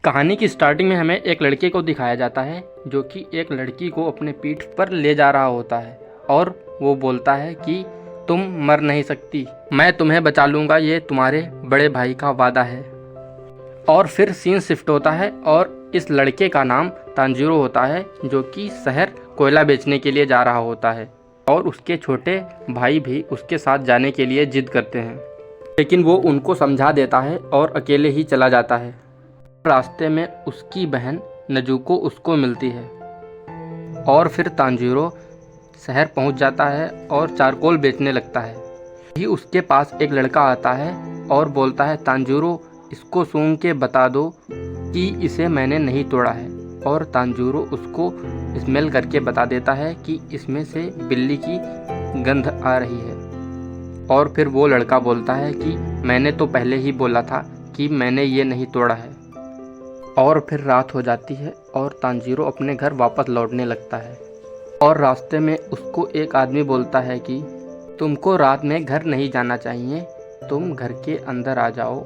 कहानी की स्टार्टिंग में हमें एक लड़के को दिखाया जाता है जो कि एक लड़की को अपने पीठ पर ले जा रहा होता है और वो बोलता है कि तुम मर नहीं सकती, मैं तुम्हें बचा लूँगा, ये तुम्हारे बड़े भाई का वादा है। और फिर सीन शिफ्ट होता है और इस लड़के का नाम तांजीरो होता है जो कि शहर कोयला बेचने के लिए जा रहा होता है और उसके छोटे भाई भी उसके साथ जाने के लिए जिद करते हैं, लेकिन वो उनको समझा देता है और अकेले ही चला जाता है। रास्ते में उसकी बहन नजुको उसको मिलती है और फिर तांजीरो शहर पहुंच जाता है और चारकोल बेचने लगता है। ही उसके पास एक लड़का आता है और बोलता है, तांजीरो इसको सूंघ के बता दो कि इसे मैंने नहीं तोड़ा है। और तांजीरो उसको स्मेल करके बता देता है कि इसमें से बिल्ली की गंध आ रही है। और फिर वो लड़का बोलता है कि मैंने तो पहले ही बोला था कि मैंने ये नहीं तोड़ा है। और फिर रात हो जाती है और तांजीरो अपने घर वापस लौटने लगता है और रास्ते में उसको एक आदमी बोलता है कि तुमको रात में घर नहीं जाना चाहिए, तुम घर के अंदर आ जाओ,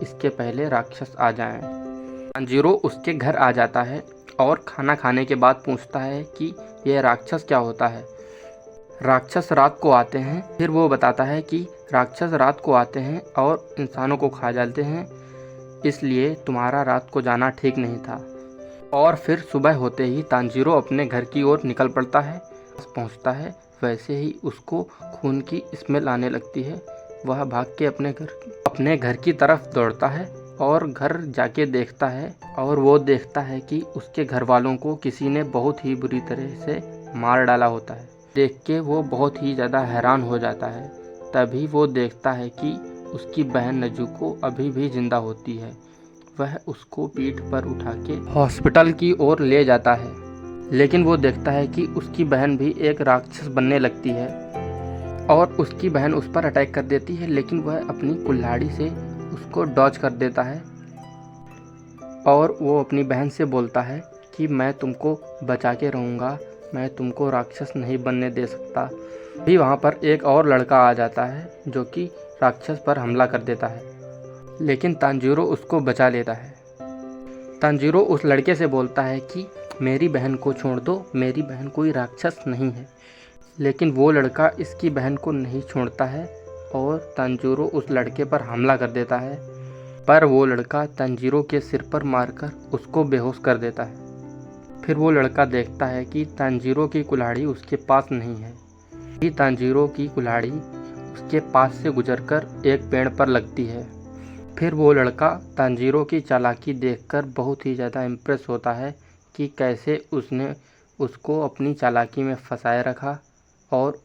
इसके पहले राक्षस आ जाएं। तांजीरो उसके घर आ जाता है और खाना खाने के बाद पूछता है कि यह राक्षस क्या होता है। राक्षस रात को आते हैं। फिर वो बताता है कि राक्षस रात को आते हैं और इंसानों को खा जाते हैं, इसलिए तुम्हारा रात को जाना ठीक नहीं था। और फिर सुबह होते ही तांजीरो अपने घर की ओर निकल पड़ता है। पहुंचता है वैसे ही उसको खून की स्मेल आने लगती है। वह भाग के अपने घर की तरफ दौड़ता है और घर जाके देखता है और वो देखता है कि उसके घर वालों को किसी ने बहुत ही बुरी तरह से मार डाला होता है। देख के वो बहुत ही ज़्यादा हैरान हो जाता है। तभी वो देखता है कि उसकी बहन नजुको अभी भी जिंदा होती है। वह उसको पीठ पर उठा के हॉस्पिटल की ओर ले जाता है, लेकिन वो देखता है कि उसकी बहन भी एक राक्षस बनने लगती है और उसकी बहन उस पर अटैक कर देती है, लेकिन वह अपनी कुल्हाड़ी से उसको डॉज कर देता है और वो अपनी बहन से बोलता है कि मैं तुमको बचा के रहूँगा, मैं तुमको राक्षस नहीं बनने दे सकता। भी वहाँ पर एक और लड़का आ जाता है जो कि राक्षस पर हमला कर देता है, लेकिन तांजीरो उसको बचा लेता है। तांजीरो उस लड़के से बोलता है कि मेरी बहन को छोड़ दो, मेरी बहन कोई राक्षस नहीं है। लेकिन वो लड़का इसकी बहन को नहीं छोड़ता है और तांजीरो उस लड़के पर हमला कर देता है, पर वो लड़का तांजीरो के सिर पर मारकर उसको बेहोश कर देता है। फिर वो लड़का देखता है कि तांजीरो की कुल्हाड़ी उसके पास नहीं है। ही तांजीरो की कुल्हाड़ी उसके पास से गुजरकर एक पेड़ पर लगती है। फिर वो लड़का तांजीरो की चालाकी देखकर बहुत ही ज़्यादा इम्प्रेस होता है कि कैसे उसने उसको अपनी चालाकी में फंसाए रखा। और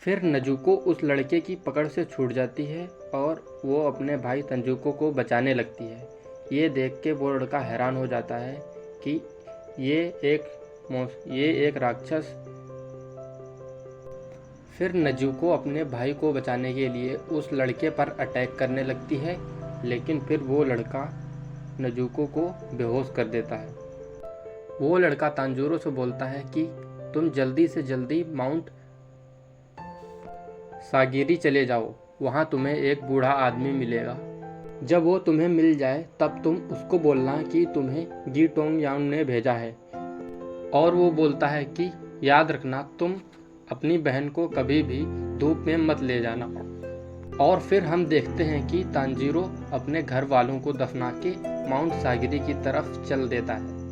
फिर नजुको उस लड़के की पकड़ से छूट जाती है और वो अपने भाई तांजुको को बचाने लगती है। ये देख के वो लड़का हैरान हो जाता है कि ये एक राक्षस। फिर नजुको अपने भाई को बचाने के लिए उस लड़के पर अटैक करने लगती है, लेकिन फिर वो लड़का नजुको को बेहोश कर देता है। वो लड़का तांजीरो से बोलता है कि तुम जल्दी से जल्दी माउंट सागिरी चले जाओ, वहाँ तुम्हें एक बूढ़ा आदमी मिलेगा। जब वो तुम्हें मिल जाए तब तुम उसको बोलना कि तुम्हें गीटोंग यांग ने भेजा है। और वो बोलता है कि याद रखना, तुम अपनी बहन को कभी भी धूप में मत ले जाना। और फिर हम देखते हैं कि तांजीरो अपने घर वालों को दफना के माउंट सागिरी की तरफ चल देता है।